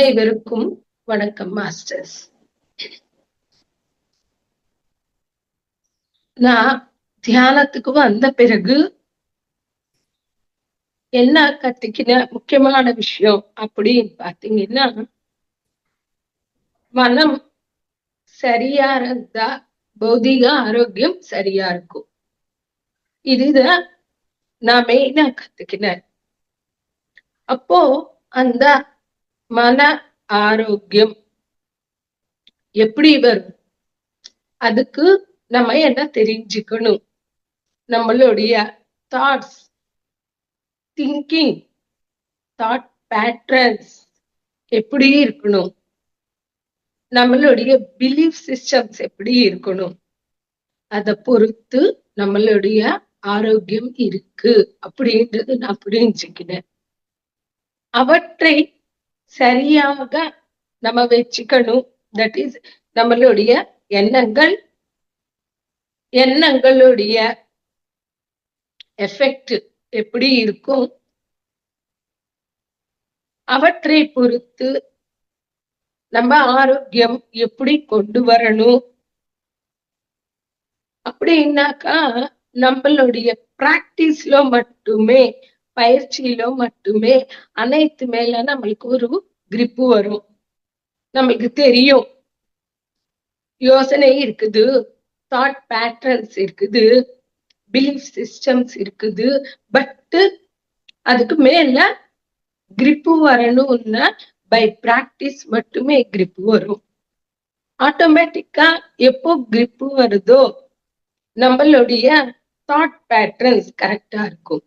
அனைவருக்கும் வணக்கம் மாஸ்டர்ஸ். நான் தியானத்துக்கு வந்த பிறகு என்ன கத்துக்கின முக்கியமான விஷயம் அப்படின்னு பாத்தீங்கன்னா, மனம் சரியா இருந்தா பௌதிக ஆரோக்கியம் சரியா இருக்கும். இதுதான் நான் மெயினா கத்துக்கினேன். அப்போ அந்த மன ஆரோக்கியம் எப்படி வரும்? அதுக்கு நம்ம என்ன தெரிஞ்சுக்கணும்? நம்மளுடைய தாட்ஸ், திங்கிங், தாட் பேட்டர்ன்ஸ் எப்படி இருக்கணும்? நம்மளுடைய பிலீஃப் சிஸ்டம்ஸ் எப்படி இருக்கணும்? அதை பொறுத்து நம்மளுடைய ஆரோக்கியம் இருக்கு அப்படின்றது நான் புரிஞ்சுக்கினேன். அவற்றை சரியாக நம்ம வச்சுக்கணும். தட் இஸ் நம்மளுடைய எண்ணங்களுடைய எஃபெக்ட் எப்படி இருக்கும், அவற்றை பொறுத்து நம்ம ஆரோக்கியம் எப்படி கொண்டு வரணும் அப்படின்னாக்கா, நம்மளுடைய பிராக்டிஸ்ல மட்டுமே, பயிற்சியில மட்டுமே அனைத்து மேல நம்மளுக்கு ஒரு கிரிப்பு வரும். நம்மளுக்கு தெரியும் யோசனை இருக்குது, தாட் பேட்டர்ன்ஸ் இருக்குது, பிலீஃப் சிஸ்டம்ஸ் இருக்குது. பட் அதுக்கு மேல கிரிப்பு வரணும்னா பை பிராக்டிஸ் மட்டுமே கிரிப்பு வரும். ஆட்டோமேட்டிக்கா எப்போ கிரிப்பு வருதோ நம்மளுடைய தாட் பேட்டர்ன்ஸ் கரெக்டா இருக்கும்.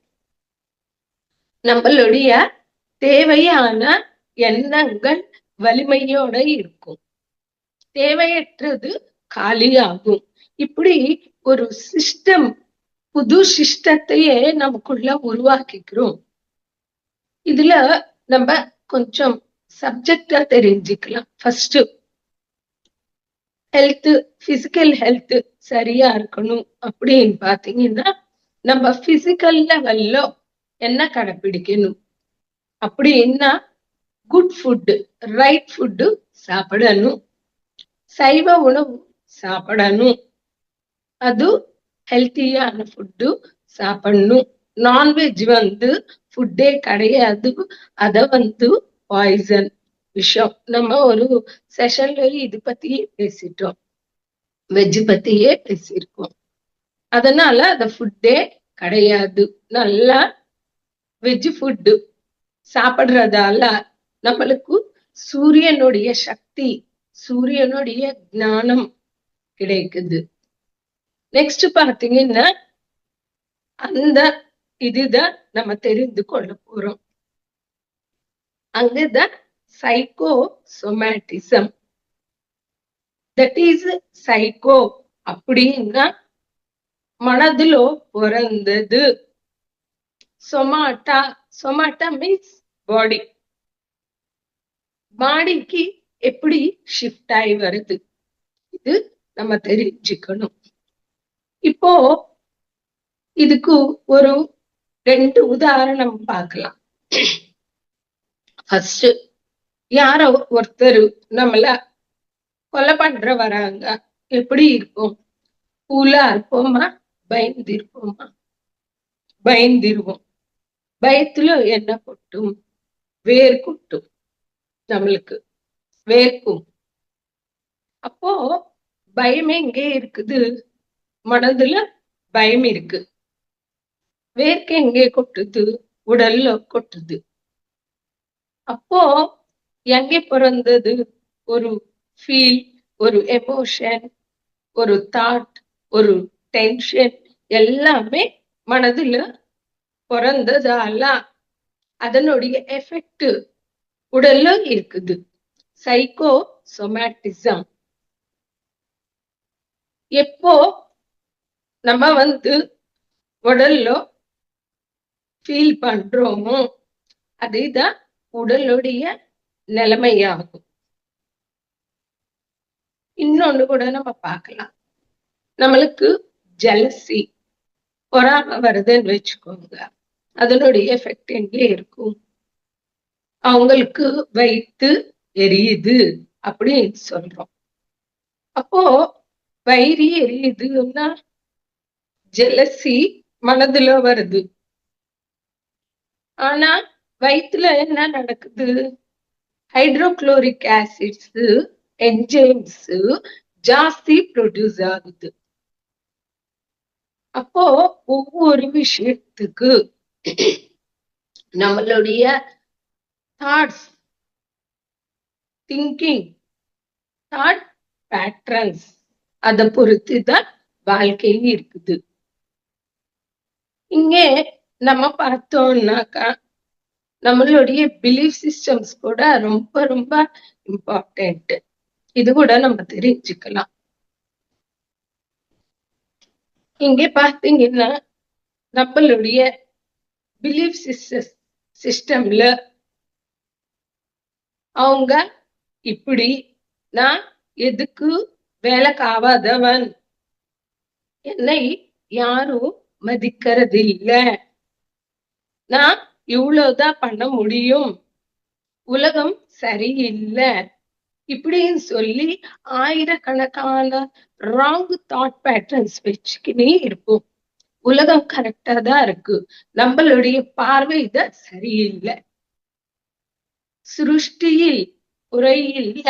நம்மளுடைய தேவையான எண்ணங்கள் வலிமையோட இருக்கும், தேவையற்றது காலியாகும். இப்படி ஒரு சிஸ்டம், புது சிஸ்டத்தையே நமக்குள்ள உருவாக்கிக்கிறோம். இதுல நம்ம கொஞ்சம் சப்ஜெக்டா தெரிஞ்சுக்கலாம். ஃபர்ஸ்ட், ஹெல்த், பிசிக்கல் ஹெல்த் சரியா இருக்கணும் அப்படின்னு பாத்தீங்கன்னா, நம்ம பிசிக்கல் லெவல்ல என்ன கடைபிடிக்கணும் அப்படின்னா, குட் ஃபுட்டு, ரைட் ஃபுட்டு சாப்பிடணும், சைவ உணவு சாப்பிடணும், அது ஹெல்த்தியான ஃபுட்டு சாப்பிடணும். நான்வெஜ் ஃபுட்டே கிடையாது, அத பாய்சன், விஷம். நம்ம ஒரு செஷன்ல இது பத்தியே பேசிட்டோம், வெஜ் பத்தியே பேசியிருக்கோம். அதனால அத ஃபுட்டே கிடையாது. நல்லா வெஜ் ஃபுட்டு சாப்பிடுறதால நம்மளுக்கு சூரியனுடைய சக்தி, சூரியனுடைய ஞானம் கிடைக்குது. நெக்ஸ்ட் பாத்தீங்கன்னா, அந்த இதுதான் நம்ம தெரிந்து கொள்ள போறோம். அங்கதான் சைக்கோசோமேட்டிசம். தட் இஸ் சைக்கோ அப்படின்னா மனதிலோ பிறந்தது. சொமாட்டா மீன்ஸ் பாடி. பாடிக்கு எப்படி ஷிஃப்ட் ஆகி வருது, இது நம்ம தெரிஞ்சுக்கணும். இப்போ இதுக்கு ஒரு 2 உதாரணம் பார்க்கலாம். ஃபர்ஸ்ட், யாரோ ஒருத்தர் நம்மள கொலை பண்ற வராங்க, எப்படி இருக்கும்? கூலா இருப்போமா, பயந்திருப்போமா? பயந்திருவோம். பயத்துல என்ன கொட்டும்? வேர் கொட்டும், நம்மளுக்கு வேர்க்கும். அப்போ பயம் எங்கே இருக்குது? மனதுல பயம் இருக்கு. வேர்க்கு எங்கே கொட்டுது? உடல்ல கொட்டுது. அப்போ எங்கே பிறந்தது? ஒரு ஃபீல், ஒரு எமோஷன், ஒரு தாட், ஒரு டென்ஷன் எல்லாமே மனதுல பிறந்ததால அதனுடைய எஃபெக்ட் உடல்ல இருக்குது. சைக்கோசோமேட்டிசம். எப்போ நம்ம உடல்ல ஃபீல் பண்றோமோ அதுதான் உடலுடைய நிலைமையாகும். இன்னொன்னு கூட நம்ம பார்க்கலாம். நம்மளுக்கு ஜெலசி, பொறாமை வருதுன்னு வச்சுக்கோங்க, அதனுடைய எஃபெக்ட் எங்கே இருக்கும்? அவங்களுக்கு வயிற்று எரியுது அப்படின்னு சொல்றோம். அப்போ வயிறு எரியுதுன்னா ஜெலசி மனதுல வருது. ஆனா வயிற்றுல என்ன நடக்குது? ஹைட்ரோக்ளோரிக் ஆசிட்ஸ் என்ஜைம்ஸ் ஜாஸ்தி ப்ரொடியூஸ் ஆகுது. அப்போ ஒவ்வொரு விஷயத்துக்கு நம்மளுடைய தாட்ஸ், திங்கிங், தாட் பேட்டர்ன்ஸ் அதை பொறுத்துதான் வாழ்க்கை இருக்குது. இங்கே நம்ம பார்த்தோம்னாக்கா நம்மளுடைய பிலீஃப் சிஸ்டம்ஸ் கூட ரொம்ப ரொம்ப இம்பார்ட்டன்ட். இது கூட நம்ம தெரிஞ்சுக்கலாம். இங்கே பார்த்தீங்கன்னா நம்மளுடைய பிலீஃப் சிஸ்டம்ல அவங்க இப்படி, நான் எதுக்கு வேலைக்கு ஆகாதவன், என்னை யாரும் மதிக்கிறதில்ல, நான் இவ்வளவுதான் பண்ண முடியும், உலகம் சரியில்லை இப்படின்னு சொல்லி ஆயிரக்கணக்கான ராங் தாட் பேட்டர்ன்ஸ் வச்சுக்கினே இருப்போம். உலகம் கரெக்டா தான் இருக்கு, நம்மளுடைய பார்வை தான் சரியில்லை, சிருஷ்டியில் குறையில்ல,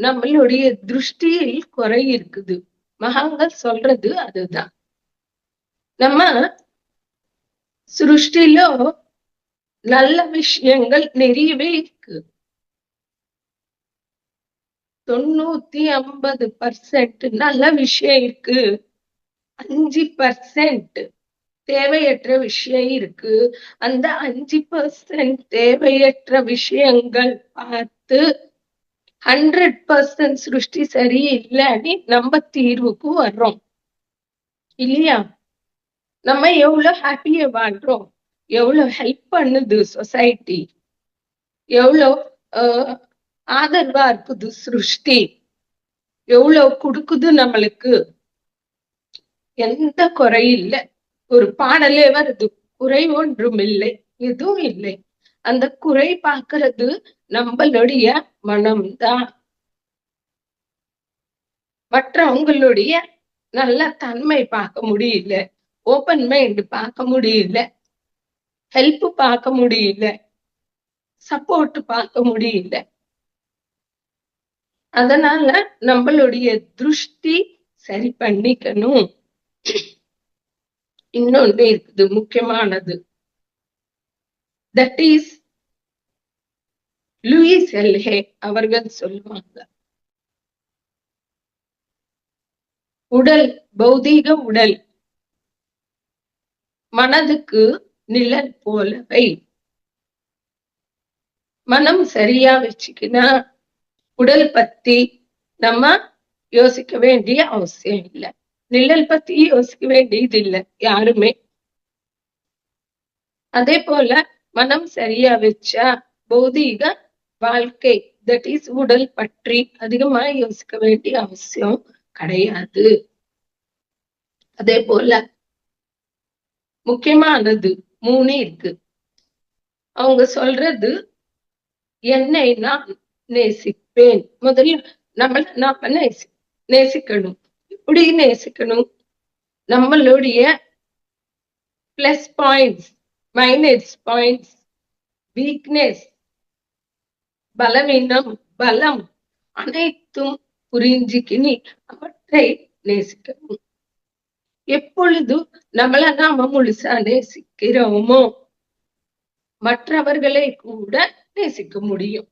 நம்மளுடைய திருஷ்டியில் குறை இருக்குது. மகான்கள் சொல்றது அதுதான். நம்ம சிருஷ்டில நல்ல விஷயங்கள் நிறையவே இருக்கு. 950% நல்ல விஷயம் இருக்கு, 5% தேவையற்ற விஷயம் இருக்கு. அந்த 5% தேவையற்ற விஷயங்கள் பார்த்து 100% சிருஷ்டி சரியில்லைன்னு நம்ம தீர்வுக்கு வர்றோம் இல்லையா? நம்ம எவ்வளவு ஹாப்பியா வாழ்றோம், எவ்வளவு ஹெல்ப் பண்ணுது சொசைட்டி, எவ்வளவு ஆதரவா இருக்குது சிருஷ்டி, எவ்வளவு கொடுக்குது நம்மளுக்கு, எந்த குறை இல்லை. ஒரு பாடலே வருது, குறை ஒன்றும் இல்லை, எதுவும் இல்லை. அந்த குறை பார்க்கறது நம்மளுடைய மனம்தான். மற்றவங்களுடைய நல்ல தன்மை பார்க்க முடியல, ஓபன் மைண்ட் பார்க்க முடியல, ஹெல்ப் பார்க்க முடியல, சப்போர்ட் பார்க்க முடியல. அதனால நம்மளுடைய திருஷ்டி சரி பண்ணிக்கணும். இன்னொன்று இருக்குது முக்கியமானது, தட் இஸ் லூயிஸ் எல்ஹே அவர்கள் சொல்லுவாங்க, உடல், பௌதீக உடல் மனதுக்கு நிழல் போலவை. மனம் சரியா வச்சுக்கினா உடல் பத்தி நம்ம யோசிக்க வேண்டிய அவசியம் இல்லை, நிழல் பத்தி யோசிக்க வேண்டியது இல்லை யாருமே. அதே போல மனம் சரியா வச்சா பௌதீக வாழ்க்கை, தட் இஸ் உடல் பற்றி அதிகமா யோசிக்க வேண்டிய அவசியம் கிடையாது. அதே போல முக்கியமானது 3 இருக்கு. அவங்க சொல்றது, என்னை நான் நேசிப்பேன். முதல்ல நாம நேசிக்கணும். எப்படி நேசிக்கணும்? நம்மளுடைய plus points, minus points, weakness, பலவீனம், பலம் அனைத்தும் புரிஞ்சுக்கினி அவற்றை நேசிக்கணும். எப்பொழுது நம்மள நாம முழுசா நேசிக்கிறோமோ மற்றவர்களை கூட நேசிக்க முடியும்.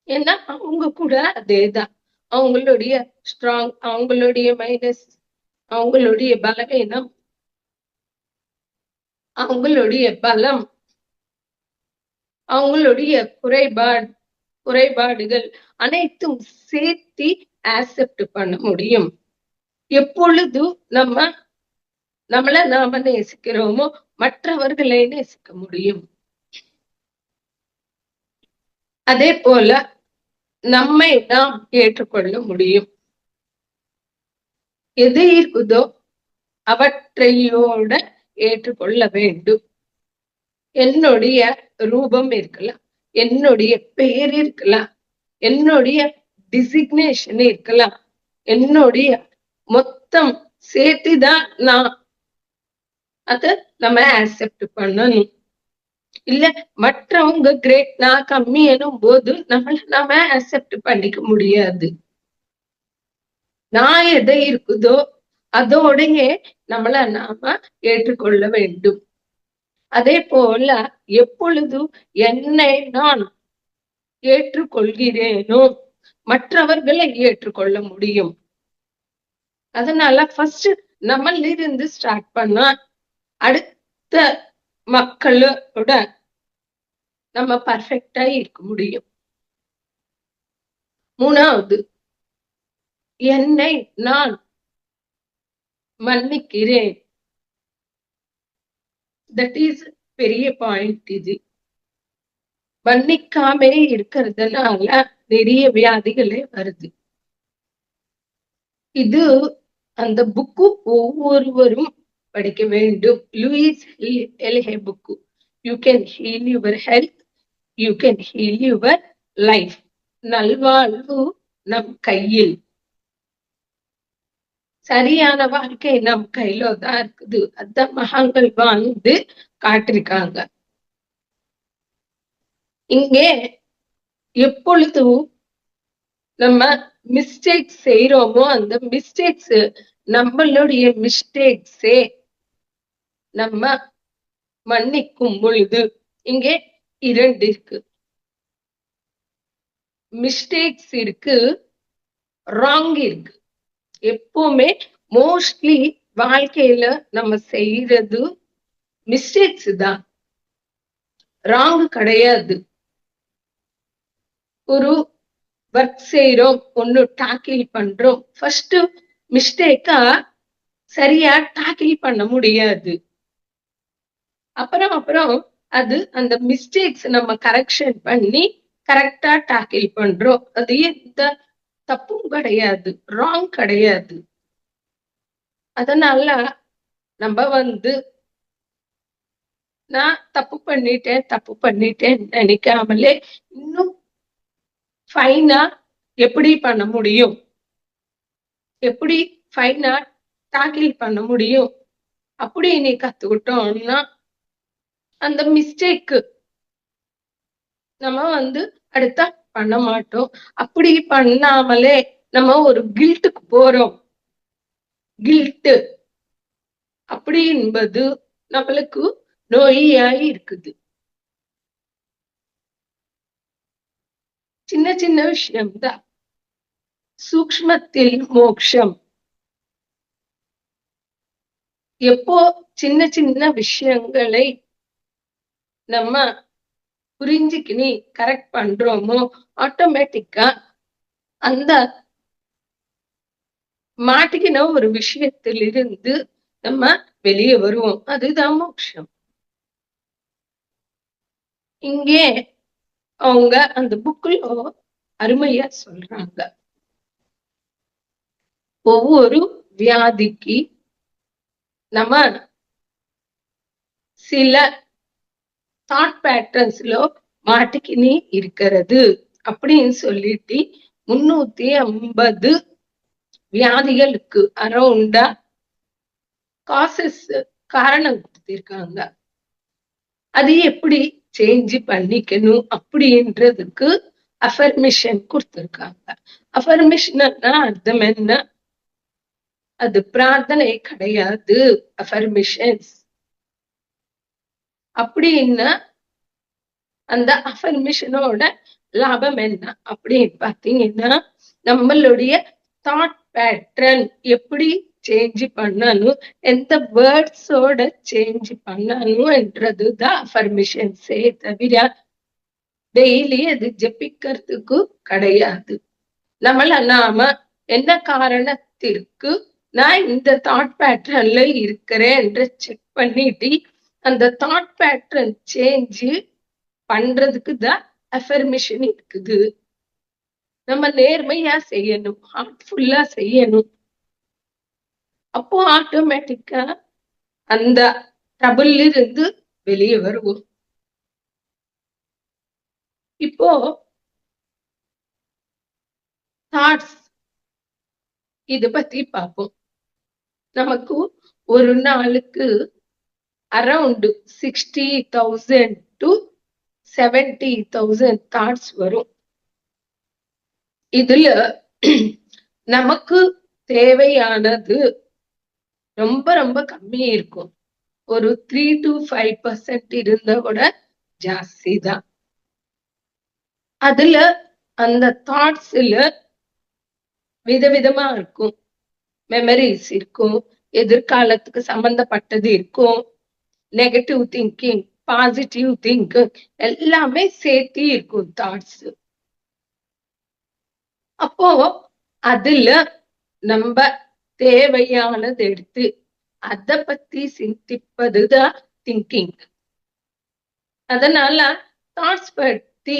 ஏன்னா அவங்க கூட அதேதான், அவங்களுடைய ஸ்ட்ராங், அவங்களுடைய மைனஸ், அவங்களுடைய பலவீனம், அவங்களுடைய பலம், அவங்களுடைய குறைபாடுகள் அனைத்தும் சேர்த்து ஆக்செப்ட் பண்ண முடியும். எப்பொழுது நம்மள நாம நேசிக்கிறோமோ மற்றவர்களை நேசிக்க முடியும். அதே போல நம்மை நாம் ஏற்றுக்கொள்ள முடியும். எது இருக்குதோ அவற்றையோட ஏற்றுக்கொள்ள வேண்டும். என்னுடைய ரூபம் இருக்கலாம், என்னுடைய பெயர் இருக்கலாம், என்னுடைய டிசிக்னேஷன் இருக்கலாம், என்னுடைய மொத்தம் சேர்த்துதான் நான் அத நம்ம ஆக்செப்ட் பண்ணணும். இல்ல மற்றவங்க கிரேட் நான் கம்மி எனும் போது நாம அக்செப்ட் பண்ணிக்க முடியாது. நான் எதை இருக்குதோ அதோடையே நம்மள நாம ஏற்றுக்கொள்ள வேண்டும். அதே போல எப்பொழுதும் என்னை நான் ஏற்றுக்கொள்கிறேனோ மற்றவர்களை ஏற்றுக்கொள்ள முடியும். அதனால ஃபர்ஸ்ட் நம்மள இருந்து ஸ்டார்ட் பண்ணா அடுத்த மக்களோட நம்ம பர்ஃபெக்டா இருக்க முடியும். மூணாவது, என்னை நான் மன்னிக்கிறேன். தட் இஸ் பெரிய பாயிண்ட். இது மன்னிக்காமே இருக்கிறதுனால நிறைய வியாதிகளே வருது. இது அந்த புக்கு ஒவ்வொருவரும் படிக்க வேண்டும். Louise Hay book. You can heal your health, you can heal your life. நல்வாழ்வு நம் கையில், சரியான வாழ்க்கை நம் கையில தான் இருக்குது. அத மகான்கள் வாழ்ந்து காட்டிருக்காங்க. இங்கே எப்பொழுதும் நம்ம மிஸ்டேக்ஸ் செய்யறோமோ அந்த மிஸ்டேக்ஸ் நம்மளுடைய மிஸ்டேக்ஸே நம்ம மன்னிக்கும் பொழுது இங்கே இரண்டு இருக்கு. மிஸ்டேக்ஸ் இருக்கு, ராங் இருக்கு. எப்பவுமே மோஸ்ட்லி வாழ்க்கையில நம்ம செய்யறது மிஸ்டேக்ஸ் தான், ராங் கிடையாது. ஒரு ஒர்க் செய்யறோம், ஒண்ணு டாக்கில் பண்றோம், ஃபர்ஸ்ட் மிஸ்டேக்கா சரியா டாக்கில் பண்ண முடியாது. அப்புறம் அது அந்த மிஸ்டேக்ஸ் நம்ம கரெக்ஷன் பண்ணி கரெக்டா டாக்கில் பண்றோம். அது எந்த தப்பும் கிடையாது, ராங் கிடையாது. அதனால நம்ம நான் தப்பு பண்ணிட்டேன் நினைக்காமலே இன்னும் ஃபைனா எப்படி பண்ண முடியும், எப்படி ஃபைனா டாக்கில் பண்ண முடியும் அப்படி நீ கத்துக்கிட்டோம்னா அந்த மிஸ்டேக்கு நம்ம அடுத்தா பண்ண மாட்டோம். அப்படி பண்ணாமலே நம்ம ஒரு கில்ட்டுக்கு போறோம். கில்ட்டு அப்படி என்பது நம்மளுக்கு நோயாய் இருக்குது. சின்ன சின்ன விஷயம்தான், சூக்ஷ்மத்தில் மோட்சம். எப்போ சின்ன சின்ன விஷயங்களை நம்ம புரிஞ்சுக்கினி கரெக்ட் பண்றோமோ ஆட்டோமேட்டிக்கா அந்த மாட்டிக்கின ஒரு விஷயத்திலிருந்து நம்ம வெளியே வருவோம். அதுதான் மோட்சம். இங்கே அவங்க அந்த புக்ல அருமையா சொல்றாங்க, ஒவ்வொரு வியாதிக்கு நம்ம சில தாட் பேட்டர்ன்ஸ்ல மாட்டிக்கினி இருக்கிறது அப்படின்னு சொல்லிட்டு 350 வியாதிகளுக்கு அரௌண்டா காசஸ் காரணம் கொடுத்திருக்காங்க. அது எப்படி சேஞ்ச் பண்ணிக்கணும் அப்படின்றதுக்கு அஃபர்மேஷன் கொடுத்திருக்காங்க. அஃபர்மேஷன் அர்த்தம் என்ன? அது பிரார்த்தனை கிடையாது. அஃபர்மேஷன்ஸ் அப்படின்னா அந்த அஃபர்மேஷனோட லாபம் என்ன அப்படின்னு பாத்தீங்கன்னா, நம்மளுடைய தாட் பேட்டர்ன் எப்படி சேஞ்ச் பண்ணணும், எந்த வேர்ட்ஸோட சேஞ்ச் பண்ணணும்ன்றதுதான் அஃபர்மேஷன்ஸே தவிர டெய்லி அது ஜெபிக்கிறதுக்கு கிடையாது. நாம என்ன காரணத்திற்கு நான் இந்த தாட் பேட்டர்ன்ல இருக்கிறேன் செக் பண்ணிட்டு அந்த தாட் பேட்டர்ன் சேஞ்ச் பண்றதுக்கு தான் அஃபர்மேஷன் இருக்குது. நம்ம நேர்மையா செய்யணும், ஹார்ட்ஃபுல்லா செய்யணும். அப்போ ஆட்டோமேட்டிக்கா அந்த ட்ரபிள் இருந்து வெளியே வருவோம். இப்போ தாட்ஸ் இது பத்தி பார்ப்போம். நமக்கு ஒரு நாளுக்கு அரௌண்ட் 60,000 to 70,000 தாட்ஸ் வரும். இதுல நமக்கு தேவையானது ரொம்ப ரொம்ப கம்மி இருக்கும். ஒரு 3 to 5% இருந்தா கூட ஜாஸ்தி தான். அதுல அந்த தாட்ஸ்ல விதவிதமா இருக்கும். மெமரிஸ் இருக்கும், எதிர்காலத்துக்கு சம்பந்தப்பட்டது இருக்கும், நெகட்டிவ் திங்கிங், பாசிட்டிவ் திங்கிங் எல்லாமே சேர்த்து இருக்கும் தாட்ஸ். அப்போ அதுல நம்ம தேவையானது எடுத்து அத பத்தி சிந்திப்பதுதான் திங்கிங். அதனால தாட்ஸ் பத்தி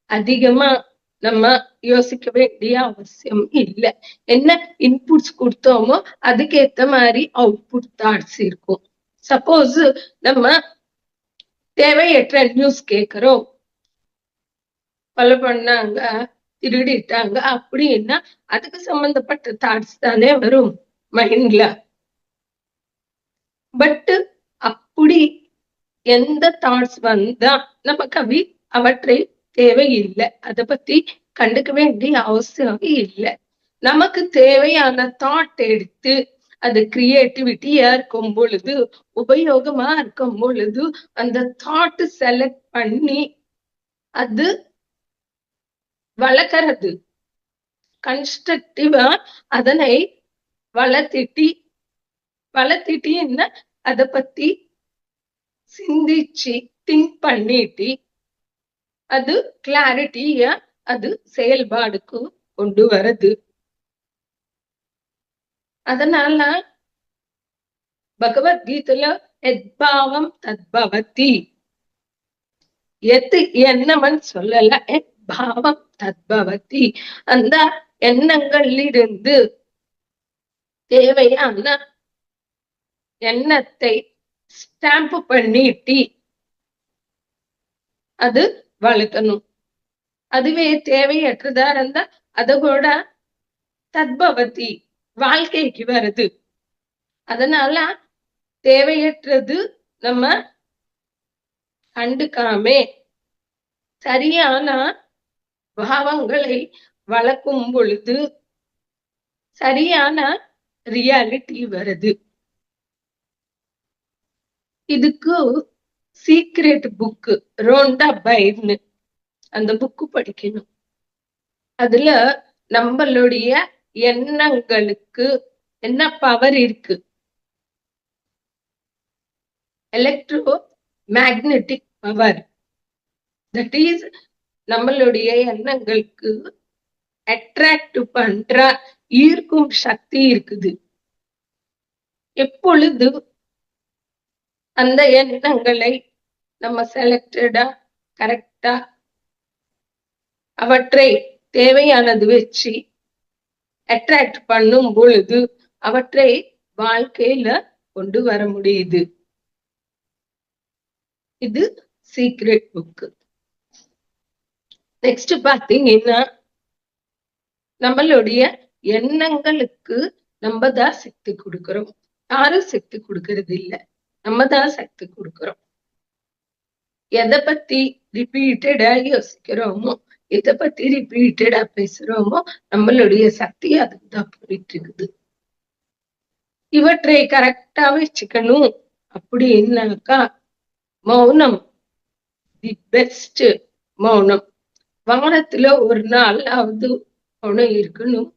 அதிகமா நம்ம யோசிக்க வேண்டிய அவசியம் இல்லை. என்ன இன்புட்ஸ் கொடுத்தோமோ அதுக்கேத்த மாதிரி அவுட்புட் தாட்ஸ் இருக்கும். சப்போஸ் நம்ம தேவையற்ற நியூஸ் கேட்கிறோம், கொலை பண்ணாங்க, திருடிட்டாங்க அப்படின்னா அதுக்கு சம்பந்தப்பட்ட தாட்ஸ் தானே வரும் மைண்ட்ல. பட் அப்படி எந்த தாட்ஸ் வந்தா நமக்கு அவற்றை தேவையில்லை, அதை பத்தி கண்டுக்க வேண்டிய அவசியம் இல்லை. நமக்கு தேவையான தாட் எடுத்து அது கிரியேட்டிவிட்டியா இருக்கும் பொழுது, உபயோகமா இருக்கும் பொழுது அந்த தாட் செலக்ட் பண்ணி அது வளர்க்கறது, கன்ஸ்ட்ரக்டிவா அதனை வளர்த்திட்டு என்ன அதை பத்தி சிந்திச்சு திங்க் பண்ணிட்டு அது கிளாரிட்டியா அது செயல்பாடுக்கு கொண்டு வருது. அதனால பகவத்கீதையில எத்பாவம் தத்பவதி, எது எண்ணமன் சொல்லல, எத்பாவம் தத்பவதி. அந்த எண்ணங்களிலிருந்து தேவையான எண்ணத்தை ஸ்டாம்ப் பண்ணிட்டு அது வளர்க்கணும். அதுவே தேவையற்றதா இருந்தா அத கூட தத்பவதி வாழ்க்கைக்கு வருது. அதனால தேவையற்றது நம்ம கண்டுக்காமே சரியான பாவங்களை வளர்க்கும் பொழுது சரியான ரியாலிட்டி வருது. இதுக்கு சீக்ரெட் புக் ரோண்டா பைர்னு அந்த புக்கு படிக்கணும். அதுல நம்மளுடைய எண்ணங்களுக்கு என்ன பவர் இருக்கு, electro magnetic power, that is நம்மளுடைய எண்ணங்களுக்கு அட்ராக்ட் பண்ற ஈர்க்கும் சக்தி இருக்குது. எப்பொழுது அந்த எண்ணங்களை நம்ம செலக்டடா கரெக்டா அவற்றை தேவையானது வச்சு அட்ராக்ட் பண்ணும் பொழுது அவற்றை வாழ்க்கையில கொண்டு வர முடியுது. இது சீக்ரெட் புக். நெக்ஸ்ட் பாத்தீங்கன்னா நம்மளுடைய எண்ணங்களுக்கு நம்ம தான் சக்தி கொடுக்கிறோம், யாரும் சக்தி கொடுக்கறது இல்லை, நம்ம தான் சக்தி கொடுக்கிறோம். எதை பத்தி ரிப்பீட்டடா யோசிக்கிறோமோ, எதை பத்தி ரிப்பீட்டடா பேசுறோமோ நம்மளுடைய சக்தி அதுக்குதான் போயிட்டு இருக்குது. இவற்றை கரெக்டா வச்சுக்கணும் அப்படின்னாக்கா மௌனம் தி பெஸ்ட். மௌனம் வாரத்துல ஒரு நாளாவது மௌனம் இருக்கணும்,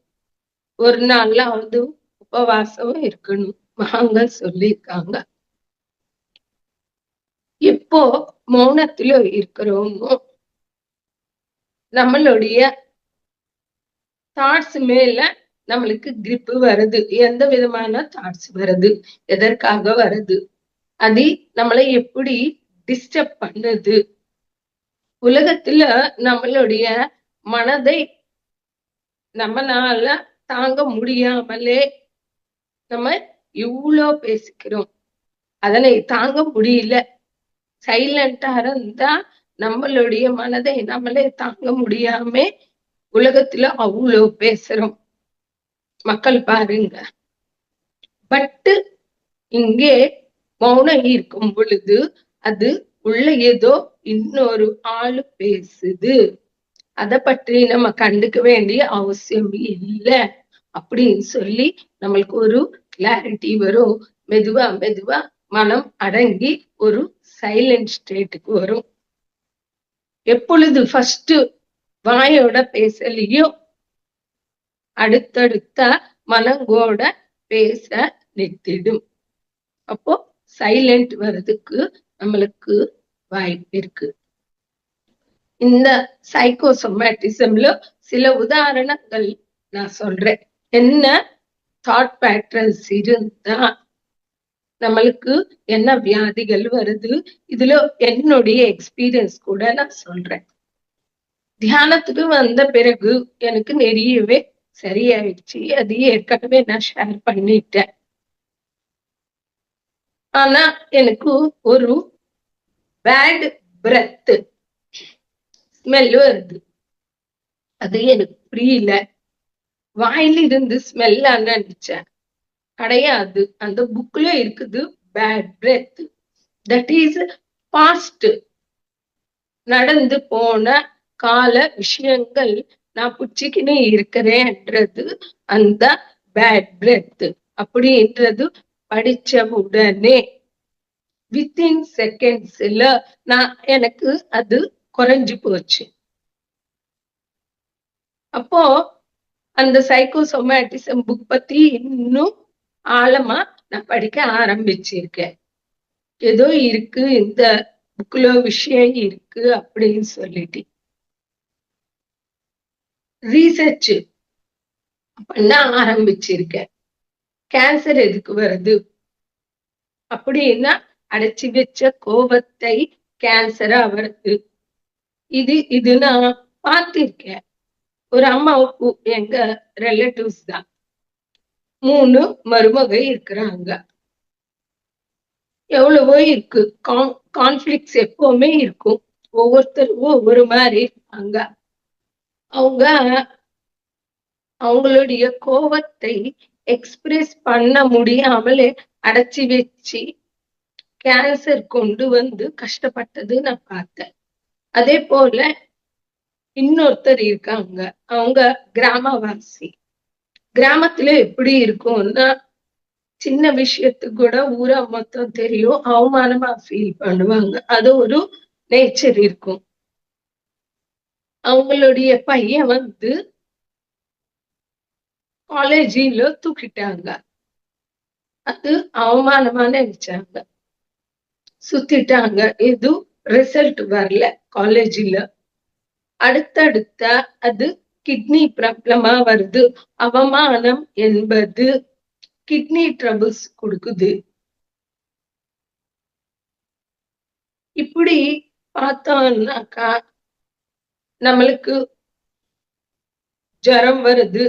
ஒரு நாளாவது உபவாசம் இருக்கணும் மகான்கள் சொல்லியிருக்காங்க. இப்போ மௌனத்துல இருக்கிறோமோ நம்மளுடைய தாட்ஸ் மேல நம்மளுக்கு கிரிப்பு வருது. எந்த விதமான தாட்ஸ் வருது, எதற்காக வருது, அது நம்மளை எப்படி டிஸ்டர்ப் பண்ணுது. உலகத்துல நம்மளுடைய மனதை நம்மளால தாங்க முடியாமலே நம்ம இவ்வளோ பேசிக்கிறோம். அதனை தாங்க முடியல, சைலண்டா இருந்தா நம்மளுடைய மனதை நம்மளே தாங்க முடியாம உலகத்துல அவ்வளவு பேசுறோம், மக்கள் பாருங்க. பட்டு இங்கே மௌனம் இருக்கும் பொழுது அது உள்ள ஏதோ இன்னொரு ஆளு பேசுது, அத பற்றி நம்ம கண்டுக்க வேண்டிய அவசியம் இல்லை அப்படின்னு சொல்லி நம்மளுக்கு ஒரு கிளாரிட்டி வரும். மெதுவா மெதுவா மனம் அடங்கி ஒரு சைலண்ட் ஸ்டேட்டுக்கு வரும். எப்பொழுது ஃபர்ஸ்ட் வாயோட பேசலையோ அடுத்தடுத்த மனங்கோட பேச நிறுத்திடும். அப்போ சைலண்ட் வர்றதுக்கு நம்மளுக்கு வாய்ப்பு இருக்கு. இந்த சைக்கோசோமேட்டிசம்ல சில உதாரணங்கள் நான் சொல்றேன். என்ன தாட் பேட்டர்ன்ஸ் இருந்தா நம்மளுக்கு என்ன வியாதிகள் வருது, இதுல என்னுடைய எக்ஸ்பீரியன்ஸ் கூட நான் சொல்றேன். தியானத்துக்கு வந்த பிறகு எனக்கு நிறையவே சரியாயிடுச்சு, அது ஏற்கனவே நான் ஷேர் பண்ணிட்டேன். ஆனா எனக்கு ஒரு பேட் பிரெத் ஸ்மெல் வருது, அது எனக்கு புரியல. வாயிலிருந்து ஸ்மெல் நினைச்சேன், கிடையாது. அந்த புக்ல இருக்குது bad breath, that is past, நடந்து போன கால விஷயங்கள் நான் புடிச்சுக்கின்னு இருக்கிறேன்றது அந்த பேட் பிரெத் அப்படின்றது படிச்ச உடனே வித்தின் செகண்ட்ஸ்ல எனக்கு அது குறைஞ்சு போச்சு. அப்போ அந்த சைக்கோசோமேட்டிசம் புக் பத்தி இன்னும் ஆழமா நான் படிக்க ஆரம்பிச்சிருக்கேன். ஏதோ இருக்கு, இந்த புக்ல விஷயம் இருக்கு அப்படின்னு சொல்லிட்டு ரீசர்ச் பண்ண ஆரம்பிச்சிருக்கேன். கேன்சர் எதுக்கு வருது அப்படின்னா அடைச்சி வச்ச கோபத்தை கேன்சரா வருது. இது நான் பார்த்திருக்கேன். ஒரு அம்மாவுக்கு, எங்க ரிலேட்டிவ்ஸ் தான், 3 மருமக இருக்கிறாங்க. எவ்வளவோ இருக்கு, கான்ஃபிளிக்ஸ் எப்பவுமே இருக்கும், ஒவ்வொருத்தரும் ஒவ்வொரு மாதிரி இருப்பாங்க. அவங்க அவங்களுடைய கோபத்தை எக்ஸ்பிரஸ் பண்ண முடியாமலே அடைச்சி வச்சு கேன்சர் கொண்டு வந்து கஷ்டப்பட்டது நான் பார்த்தேன். அதே போல இன்னொருத்தர் இருக்காங்க, அவங்க கிராமவாசி. கிராமத்துல எப்படி இருக்கும்னா சின்ன விஷயத்துக்கு கூட ஊரா மொத்தம் தெரியும், அவமானமா ஃபீல் பண்ணுவாங்க. அது ஒரு நேச்சர் இருக்கும். அவங்களுடைய பையன் காலேஜில தூக்கிட்டாங்க, அது அவமானமா நினைச்சாங்க, சுத்திட்டாங்க. எதுவும் ரிசல்ட் வரல காலேஜில. அடுத்தடுத்த அது கிட்னி ப்ராப்ளமா வருது. அவமானம் என்பது கிட்னி ட்ரபிள்ஸ் கொடுக்குது. இப்படி பார்த்தோம்னாக்கா நம்மளுக்கு ஜரம் வருது,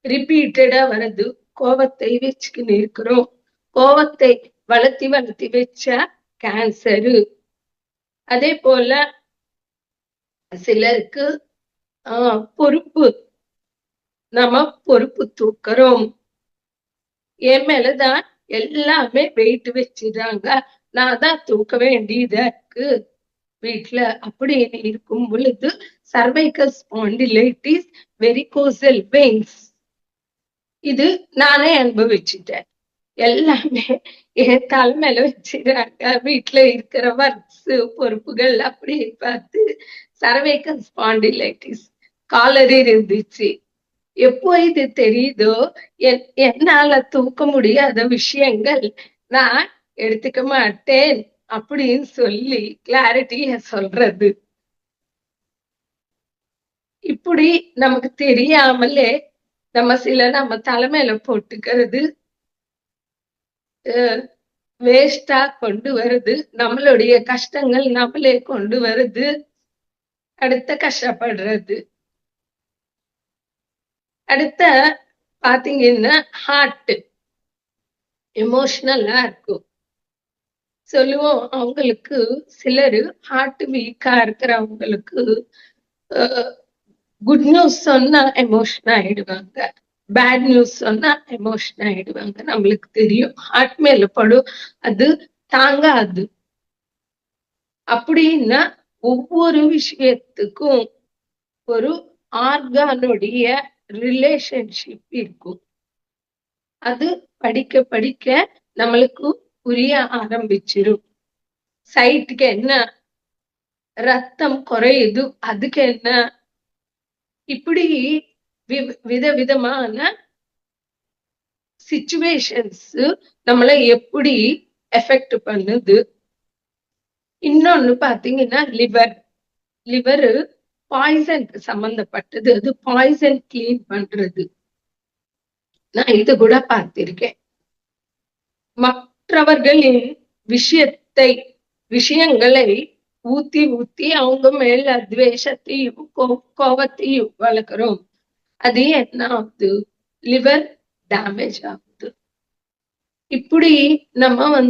ரிப்பீட்டடா வருது, கோபத்தை வச்சுக்கின்னு இருக்கிறோம். கோபத்தை வளர்த்தி வச்சா கேன்சரு. அதே போல சிலருக்கு பொறுப்பு, நம்ம பொறுப்பு தூக்குறோம். என் மேலதான் எல்லாமே வெயிட் வச்சிடுறாங்க, நான் தான் தூக்க வேண்டியதா இருக்கு வீட்டுல அப்படின்னு இருக்கும் பொழுது சர்வைக்கல் ஸ்பாண்டிலைட்டிஸ், வெரிகோசல் வெயின்ஸ், இது நானே அனுபவிச்சுட்டேன். எல்லாமே என் தலைமையில வச்சிடுறாங்க. வீட்டுல இருக்கிற ஒர்க்ஸ் பொறுப்புகள் அப்படி பார்த்து சர்வைக்கல் ஸ்பாண்டிலைட்டிஸ் காலர் இருந்துச்சு. எப்போ இது தெரியுதோ என்னால தூக்க முடியாத விஷயங்கள் நான் எடுத்துக்க மாட்டேன் அப்படின்னு சொல்லி கிளாரிட்டிய சொல்றது. இப்படி நமக்கு தெரியாமலே நம்ம தலைமையில போட்டுக்கிறது வேஸ்டா கொண்டு வருது. நம்மளுடைய கஷ்டங்கள் நம்மளே கொண்டு வருது, அடுத்த கஷ்டப்படுறது. அடுத்த பாத்தீங்கன்னா ஹார்ட் எமோஷனலா இருக்கும். சொல்லுவோம், அவங்களுக்கு சிலரு ஹார்ட் வீக்கா இருக்கிறவங்களுக்கு குட் நியூஸ் சொன்னா எமோஷன் ஆயிடுவாங்க, பேட் நியூஸ் சொன்னா எமோஷன் ஆயிடுவாங்க. நம்மளுக்கு தெரியும், ஹார்ட் மேல படும், அது தாங்காது. அப்படின்னா ஒவ்வொரு விஷயத்துக்கும் ஒரு ஆர்கானுடைய ரிலேஷன்ஷிப் இருக்கும். அது படிக்க படிக்க நம்மளுக்கு புரிய ஆரம்பிச்சிரும். சைட்டுக்கு என்ன, ரத்தம் குறையுது அதுக்கு என்ன, இப்படி விதவிதமான சிச்சுவேஷன்ஸ் நம்மள எப்படி எஃபெக்ட் பண்ணுது. இன்னொன்னு பாத்தீங்கன்னா லிவர் பாய்சனுக்கு சம்பந்தப்பட்டது. அது பாய்சன் கிளீன் பண்றது. நான் இது கூட பார்த்திருக்கேன். மற்றவர்களின் விஷயங்களை ஊத்தி ஊத்தி அவங்க மேல துவேஷத்தையும் கோபத்தையும் வளர்க்கிறோம். அது என்ன ஆகுது, லிவர் டேமேஜ் ஆகுது. இப்படி நம்ம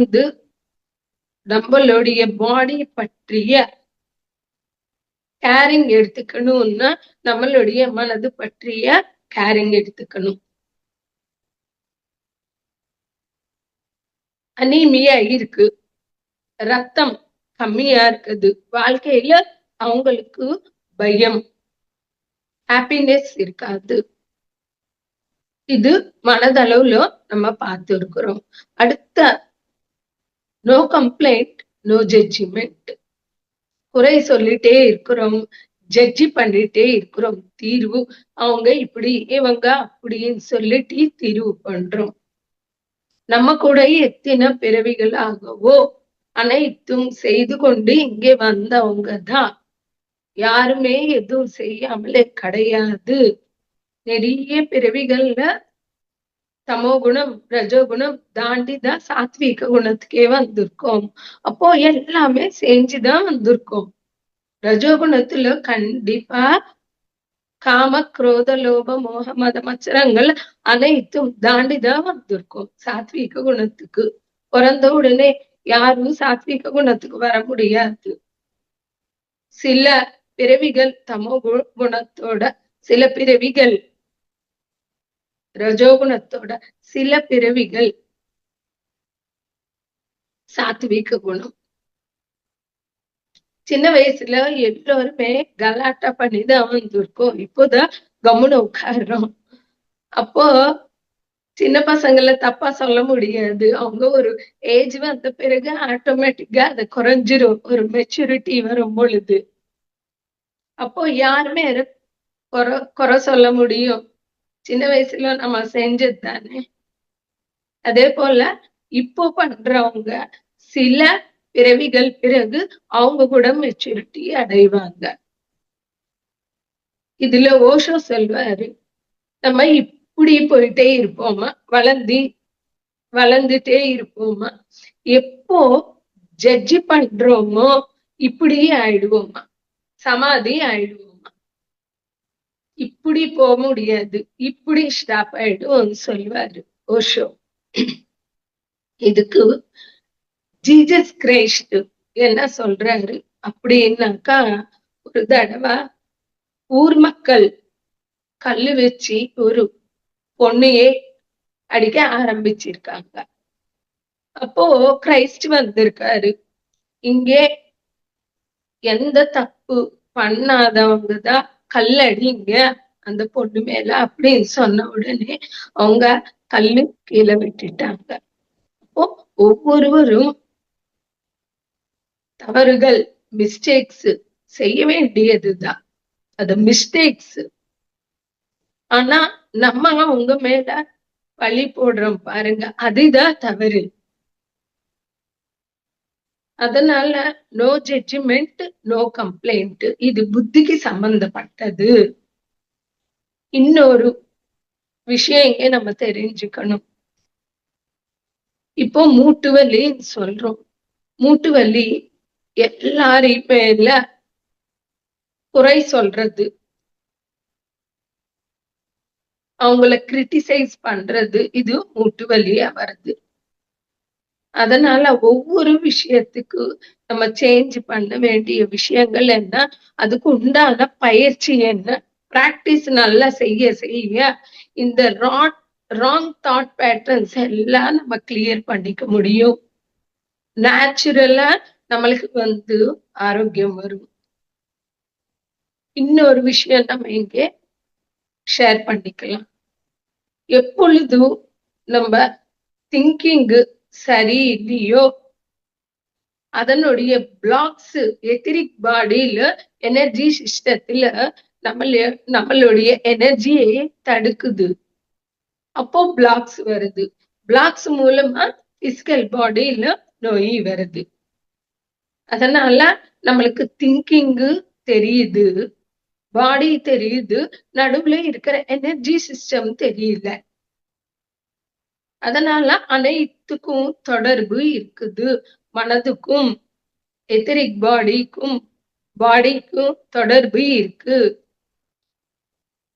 நம்மளுடைய பாடி பற்றிய கேரிங் எடுத்துக்கணும்னா நம்மளுடைய மனது பற்றிய கேரிங் எடுத்துக்கணும். அனீமியா இருக்கு, ரத்தம் கம்மியா இருக்குது, வாழ்க்கையில அவங்களுக்கு பயம், ஹாப்பினஸ் இருக்காது. இது மனதளவுல நம்ம பார்த்து இருக்கிறோம். அடுத்த நோ கம்ப்ளைண்ட் நோ ஜட்ஜ்மெண்ட். குறை சொல்லிட்டே இருக்கிறோம், ஜட்ஜி பண்ணிட்டே இருக்கிறோம். தீர்வு அவங்க இப்படி இவங்க அப்படின்னு சொல்லிட்டு தீர்வு பண்றோம். நம்ம கூட எத்தனை பிறவிகள் ஆகவோ அனைத்தும் செய்து கொண்டு இங்கே வந்தவங்க தான். யாருமே எதுவும் செய்யாமலே கிடையாது. நிறைய பிறவிகள்ல தமோ குணம் ரஜோகுணம் தாண்டிதான் சாத்வீக குணத்துக்கே வந்திருக்கோம். அப்போ எல்லாமே செஞ்சுதான் வந்திருக்கோம். ரஜோகுணத்துல கண்டிப்பா காம குரோத லோப மோக மத மச்சரங்கள் அனைத்தும் தாண்டிதான் வந்திருக்கோம். சாத்வீக குணத்துக்கு பிறந்த உடனே யாரும் சாத்வீக குணத்துக்கு வர முடியாது. சில பிறவிகள் தமோ குணத்தோட, சில பிறவிகள் ரஜோகுணத்தோட, சில பிறவிகள் சாத்வீக குணம். சின்ன வயசுல எல்லாருமே கலாட்டா பண்ணிதான் வந்திருக்கோம். இப்போதான் கம்முன உட்காடுறோம். அப்போ சின்ன பசங்களை தப்பா சொல்ல முடியாது. அவங்க ஒரு ஏஜ் வந்த பிறகு ஆட்டோமேட்டிக்கா அது குறைஞ்சிரும், ஒரு மெச்சூரிட்டி வரும் பொழுது. அப்போ யாருமே குறை சொல்ல முடியும்? சின்ன வயசுல நம்ம செஞ்சது தானே. அதே போல இப்போ பண்றவங்க சில பிறவிகள் பிறகு அவங்க கூட மெச்சூரிட்டி அடைவாங்க. இதுல ஓஷோ சொல்வாரு, நம்ம இப்படி போயிட்டே இருப்போமா, வளர்ந்துட்டே இருப்போமா, எப்போ ஜட்ஜி பண்றோமோ இப்படி ஆயிடுவோமா, சமாதி ஆயிடுவோமா. இப்படி போக முடியாது, இப்படி ஸ்டாப் ஆயிடும் சொல்லுவாரு ஓஷோ. இதுக்கு ஜீசஸ் கிரைஸ்ட் என்ன சொல்றாரு அப்படின்னாக்கா, ஒரு தடவை ஊர் மக்கள் கல்லு வச்சு ஒரு பொண்ணையே அடிக்க ஆரம்பிச்சிருக்காங்க. அப்போ கிரைஸ்ட் வந்திருக்காரு. இங்கே எந்த தப்பு பண்ணாதவங்கதான் கல்லடிங்க அந்த பொண்ணு மேல அப்படின்னு சொன்ன உடனே அவங்க கல்லு கீழே விட்டுட்டாங்க. அப்போ ஒவ்வொருவரும் தவறுகள், மிஸ்டேக்ஸ் செய்ய வேண்டியதுதான், அது மிஸ்டேக்ஸ். ஆனா நம்ம அவங்க மேல பழி போடுறோம் பாருங்க, அதுதான் தவறு. அதனால நோ ஜட்ஜ்மெண்ட் நோ கம்ப்ளைண்ட், இது புத்திக்கு சம்பந்தப்பட்டது. இன்னொரு விஷயம் இங்க நம்ம தெரிஞ்சுக்கணும். இப்போ மூட்டு வலின்னு சொல்றோம். மூட்டு வலி எல்லாரையுமே குறை சொல்றது, அவங்கள கிரிட்டிசைஸ் பண்றது, இது மூட்டு வலியா வருது. அதனால ஒவ்வொரு விஷயத்துக்கு நம்ம சேஞ்ச் பண்ண வேண்டிய விஷயங்கள் என்ன, அதுக்கு உண்டான பயிற்சி என்ன, பிராக்டிஸ் நல்லா செய்ய செய்ய இந்த ராங் தாட் பேட்டர்ன்ஸ் எல்லாம் நம்ம கிளியர் பண்ணிக்க முடியும். நேச்சுரலா நம்மளுக்கு ஆரோக்கியம் வரும். இன்னொரு விஷயம் நம்ம இங்கே ஷேர் பண்ணிக்கலாம். எப்பொழுதும் நம்ம திங்கிங் சரி இல்லையோ அதனுடைய பிளாக்ஸ் எத்திரிக் பாடியில எனர்ஜி சிஸ்டத்துல நம்மளுடைய எனர்ஜியை தடுக்குது. அப்போ பிளாக்ஸ் வருது. பிளாக்ஸ் மூலமா பிசிக்கல் பாடியில நோய் வருது. அதனால நம்மளுக்கு திங்கிங் தெரியுது, பாடி தெரியுது, நடுவுல இருக்கிற எனர்ஜி சிஸ்டம் தெரியல. அதனால அனைத்துக்கும் தொடர்பு இருக்குது. மனதுக்கும் எத்திரிக் பாடிக்கும் தொடர்பு இருக்கு.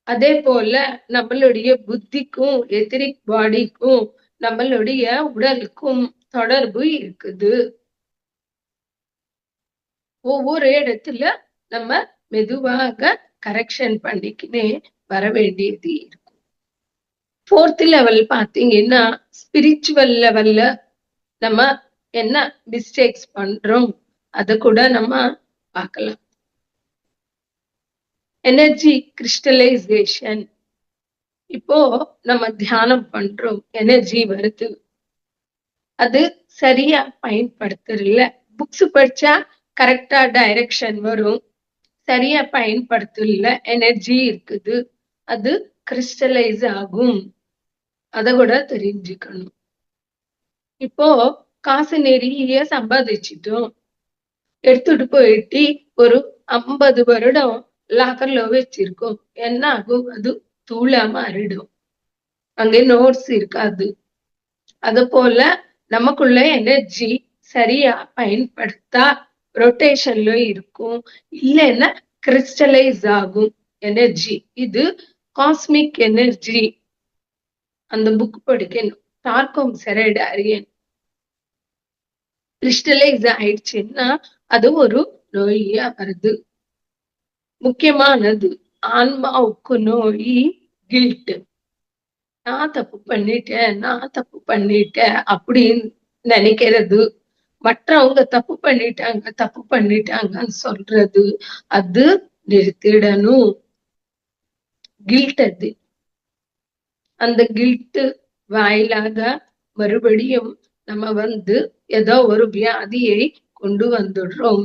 அதே போல நம்மளுடைய புத்திக்கும் எத்திரிக் பாடிக்கும் நம்மளுடைய உடலுக்கும் தொடர்பு இருக்குது. ஒவ்வொரு இடத்துல நம்ம மெதுவாக கரெக்ஷன் பண்ணிக்கினே வர வேண்டியது இருக்கும். 4th லெவல் பாத்தீங்கன்னா ஸ்பிரிச்சுவல் லெவல்ல நம்ம என்ன மிஸ்டேக்ஸ் பண்றோம் அத கூட நம்ம பார்க்கலாம். Energy crystallisation. இப்போ நம்ம தியானம் பண்றோம், எனர்ஜி வருது, அது சரியா பயன்படுத்துறல. புக்ஸ் படிச்சா கரெக்டா டைரக்ஷன் வரும், சரியா பயன்படுத்தல, எனர்ஜி இருக்குது, அது கிறிஸ்டலைஸ் ஆகும். அத கூட தெரிஞ்சுக்கணும். இப்போ காசு நிறைய சம்பாதிச்சிட்டோம், எடுத்துட்டு போயிட்டு ஒரு 50 வருடம் லாக்கர்ல வச்சிருக்கோம். என்ன ஆகும்? அது தூளா மாறிடும், அங்கே நோட்ஸ் இருக்காது. அது போல நமக்குள்ள எனர்ஜி சரியா பயன்படுத்தா ரொட்டேஷன்ல இருக்கும், இல்லைன்னா கிறிஸ்டலைஸ் ஆகும் எனர்ஜி. இது காஸ்மிக் எனர்ஜி. அந்த புக் படிக்கணும், டார்கம் செரடாரியன். கிறிஸ்டலைஸ் ஆயிடுச்சுன்னா அது ஒரு நோயா வருது. முக்கியமானது ஆன்மாவுக்கு நோய் கில்ட். நான் தப்பு பண்ணிட்டேன் அப்படின்னு நினைக்கிறது, மற்றவங்க தப்பு பண்ணிட்டாங்கன்னு சொல்றது, அது நிறுத்திடணும். கில்ட் அது. அந்த கில்ட் வாயிலாக மறுபடியும் நம்ம ஏதோ ஒரு வியாதியை கொண்டு வந்துடுறோம்.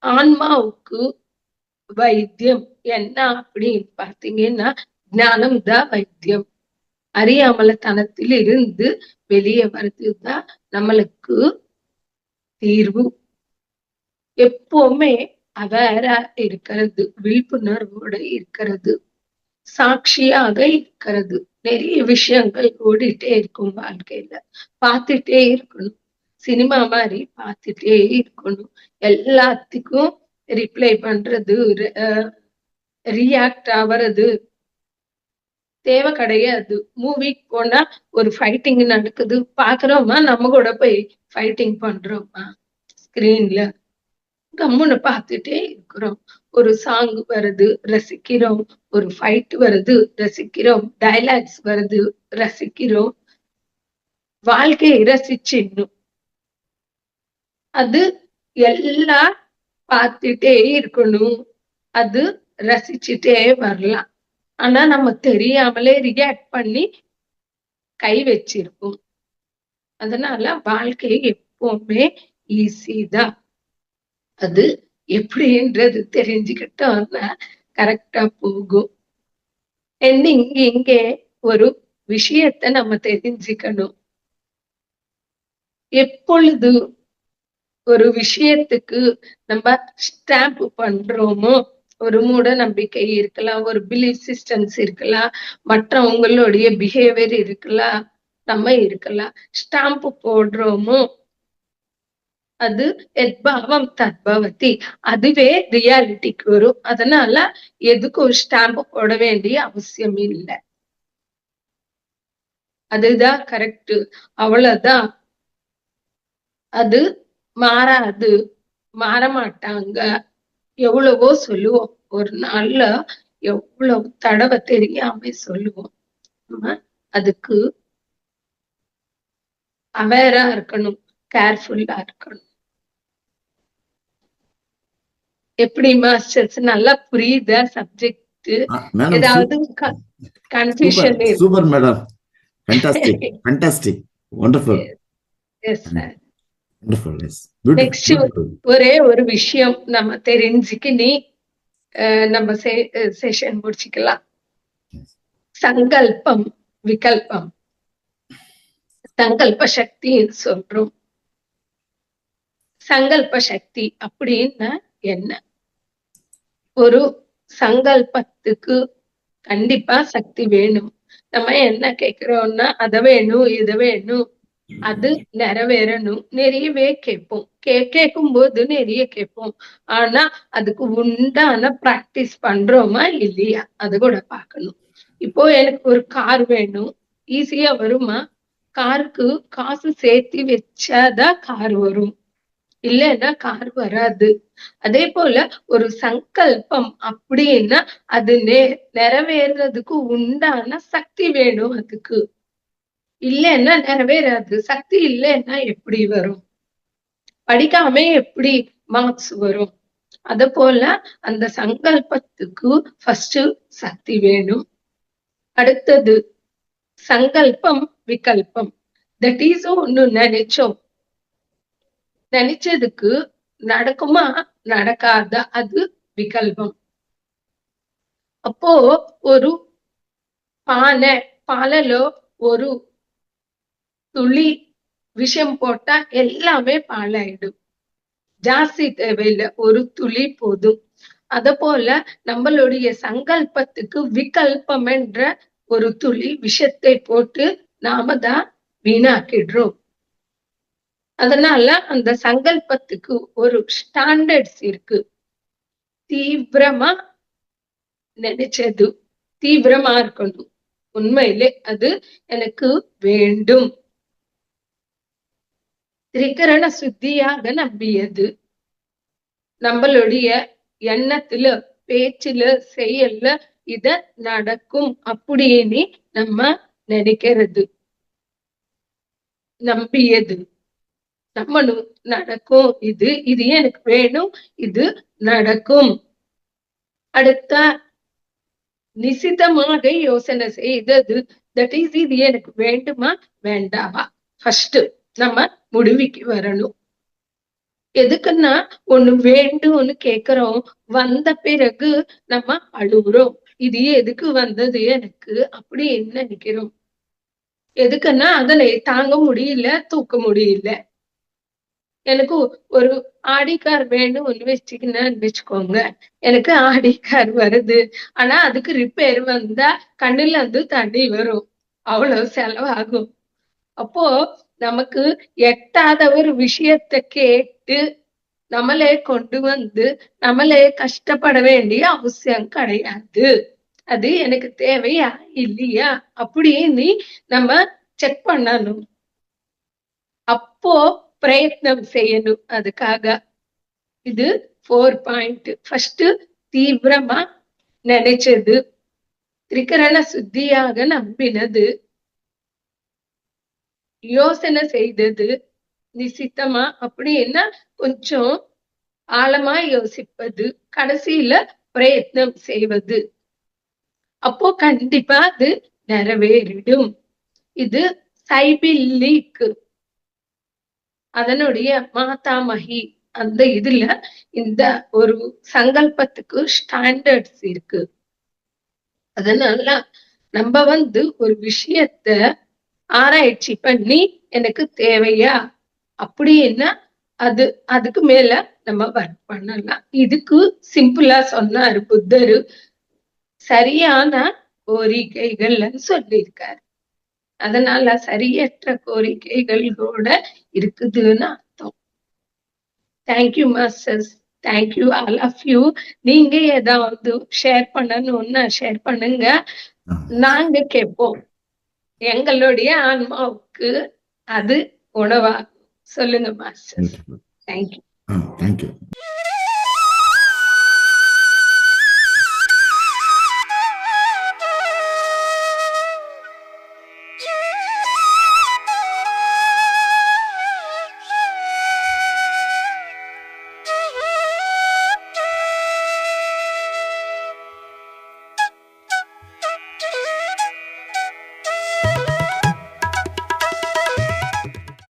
ஆன்மாவுக்கு வைத்தியம் என்ன அப்படின்னு பார்த்தீங்கன்னா ஞானம் தான் வைத்தியம். அறியாமலத்தனத்தில் இருந்து வெளியே வருதுதான் நம்மளுக்கு தீர்வு. எப்பவுமே அவேரா இருக்கிறது, விழிப்புணர்வோட இருக்கிறது, சாட்சியாக இருக்கிறது. நிறைய விஷயங்கள் ஓடிட்டே இருக்கும் வாழ்க்கையில, பார்த்துட்டே இருக்கணும். சினிமா மாதிரி பார்த்துட்டே இருக்கணும். எல்லாத்துக்கும் ரிப்ளை பண்றது, ரியாக்ட் ஆவறது தேவை கிடையாது. மூவிக்கு போனா ஒரு ஃபைட்டிங் நடக்குது, பாக்குறோமா, நம்ம கூட போய் ஃபைட்டிங் பண்றோமா? ஸ்கிரீன்ல கம்முன்னு பார்த்துட்டே இருக்கிறோம். ஒரு சாங் வருது ரசிக்கிறோம், ஒரு ஃபைட் வருது ரசிக்கிறோம், டைலாக்ஸ் வருது ரசிக்கிறோம். வாழ்க்கையை ரசிச்சிடணும். அது எல்லாம் பார்த்துட்டே இருக்கணும், அது ரசிச்சுட்டே வரலாம். ஆனா நம்ம தெரியாமலே ரியாக்ட் பண்ணி கை வச்சிருப்போம். அதனால வாழ்க்கை எப்பவுமே ஈஸி தான். அது எப்படின்றது தெரிஞ்சுக்கிட்டோம்னா கரெக்டா போகும். இங்கே ஒரு விஷயத்த நம்ம தெரிஞ்சுக்கணும். எப்பொழுது ஒரு விஷயத்துக்கு நம்ம ஸ்டாம்ப் பண்றோமோ, ஒரு மூட நம்பிக்கை இருக்கலாம், ஒரு பிலீஃப் சிஸ்டம்ஸ் இருக்கலாம், மற்றவங்களுடைய பிஹேவியர் இருக்கலாம், நம்ம இருக்கலாம், ஸ்டாம்ப் போடுறோமோ அது எத்பாவம் தத்பவதி, அதுவே ரியாலிட்டிக்கு வரும். அதனால எதுக்கு ஒரு ஸ்டாம்ப் போட வேண்டிய அவசியம் இல்லை. அதுதான் கரெக்ட், அவ்வளவுதான். அது மாறாது, மாறமாட்டாங்க. எவ்வளவோ சொல்லுவோம், ஒரு நாள்ல எவ்வளவு தடவை தெரியாம சொல்லுவோம். நம்ம அதுக்கு அவேரா இருக்கணும், கேர்ஃபுல்லா இருக்கணும். எப்படி மாஸ்டர்ஸ் நல்லா புரியுதா சப்ஜெக்ட்? ஏதாவது confusion super madam, fantastic fantastic, wonderful. Yes sir. Wonderful. Yes. Next ஒரே ஒரு விஷயம் நம்ம தெரிஞ்சுக்கினி நம்ம செஷன் முடிச்சுக்கலாம். சங்கல்பம் விகல்பம். சங்கல்ப சக்தி சொல்றோம். சங்கல்ப சக்தி அப்படின்னா என்ன? ஒரு சங்கல்பத்துக்கு கண்டிப்பா சக்தி வேணும். நம்ம என்ன கேக்குறோம்னா அதை வேணும் இதை வேணும், அது நிறைவேறணும், நிறையவே கேட்போம். கேட்கும் போது நிறைய கேட்போம். ஆனா அதுக்கு உண்டான பிராக்டிஸ் பண்றோமா இல்லையா அது கூட பார்க்கணும். இப்போ எனக்கு ஒரு கார் வேணும், ஈஸியா வருமா? காருக்கு காசு சேர்த்து வச்சாதான் கார் வரும், இல்லைன்னா கார் வராது. அதே போல ஒரு சங்கல்பம் அப்படின்னா அது நிறைவேறதுக்கு உண்டான சக்தி வேணும். அதுக்கு இல்லைன்னா நிறைவேறாது. சக்தி இல்லைன்னா எப்படி வரும்? படிக்காம எப்படி மார்க்ஸ் வரும்? அத போல அந்த சங்கல்பத்துக்கு ஃபர்ஸ்ட் சக்தி வேணும். அடுத்தது சங்கல்பம் விகல்பம். தட் இஸ் ஒண்ணு நினைச்சோம், நினைச்சதுக்கு நடக்குமா நடக்காதா, அது விகல்பம். அப்போ ஒரு பாலையில ஒரு துளி விஷம் போட்டா எல்லாமே பாலாயிடும். ஜாஸ்தி தேவையில்லை, ஒரு துளி போதும். அத போல நம்மளுடைய சங்கல்பத்துக்கு விகல்பம் என்ற ஒரு துளி விஷத்தை போட்டு நாம தான் வீணாக்கிடுறோம். அதனால அந்த சங்கல்பத்துக்கு ஒரு ஸ்டாண்டர்ட்ஸ் இருக்கு. தீவிரமா நினைச்சது தீவிரமா இருக்கணும், உண்மையிலே அது எனக்கு வேண்டும். திரிகரண சுத்தியாக நம்பியது. நம்மளுடைய எண்ணத்துல பேச்சுல செயல்ல இத நடக்கும் அப்படின்னு நம்ம நினைக்கிறது. நம்பியது நம்மளும் நடக்கும், இது இது எனக்கு வேணும், இது நடக்கும். அடுத்த நிசிதமாக யோசனை செய்தது. தட் இஸ் இது எனக்கு வேண்டுமா வேண்டாமா, ஃபர்ஸ்ட் நம்ம முடிவுக்கு வரணும். எதுக்குன்னா ஒண்ணு வேண்டும்னு கேக்குறோம், வந்த பிறகு நம்ம அழுகுறோம், இது எதுக்கு வந்தது எனக்கு அப்படின்னு நினைக்கிறோம். எதுக்குன்னா அதனை தாங்க முடியல, தூக்க முடியல. எனக்கு ஒரு ஆடி கார் வேணும் வச்சுக்கணும்னு வச்சுக்கோங்க. எனக்கு ஆடி கார் வருது, ஆனா அதுக்கு ரிப்பேர் வந்தா கண்ணுல இருந்து தண்ணி வரும், அவ்வளவு செலவாகும். அப்போ நமக்கு எட்டாத ஒரு விஷயத்தை கேட்டு நம்மளே கொண்டு வந்து நம்மளே கஷ்டப்பட வேண்டிய அவசியம் கிடையாது. அது எனக்கு தேவையா இல்லையா அப்படின்னு நம்ம செக் பண்ணணும். அப்போ பிரயத்னம் செய்யணும் அதுக்காக. இது 4 பாயிண்ட். ஃபர்ஸ்ட் தீவிரமா நினைச்சது, திரிகரண சுத்தியாக நம்பினது, யோசனை செய்தது, நிசித்தமா அப்படின்னா கொஞ்சம் ஆழமா யோசிப்பது, கடைசியில பிரயத்னம் செய்வது. அப்போ கண்டிப்பா அது நிறைவேறிடும். இது சைபில்லிக், அதனுடைய மாதாமகி. அந்த இதுல இந்த ஒரு சங்கல்பத்துக்கு ஸ்டாண்டர்ட்ஸ் இருக்கு. அதனால நம்ம ஒரு விஷயத்த ஆராய்ச்சி பண்ணி எனக்கு தேவையா அப்படின்னா அதுக்கு மேல நம்ம ஒர்க் பண்ணலாம். இதுக்கு சிம்பிளா சொன்னாரு புத்தரு, சரியான கோரிக்கைகள்னு சொல்லியிருக்காரு. அதனால சரியற்ற கோரிக்கைகள் கூட இருக்குதுன்னு அர்த்தம். Thank you masters, thank you all of you. நீங்க ஏதாவது ஷேர் பண்ணணும்னா ஷேர் பண்ணுங்க, நாங்க கேட்போம். எங்களுடைய ஆன்மாவுக்கு அது உணவா. சொல்லுங்க மாஸ்டர். தேங்க்யூ.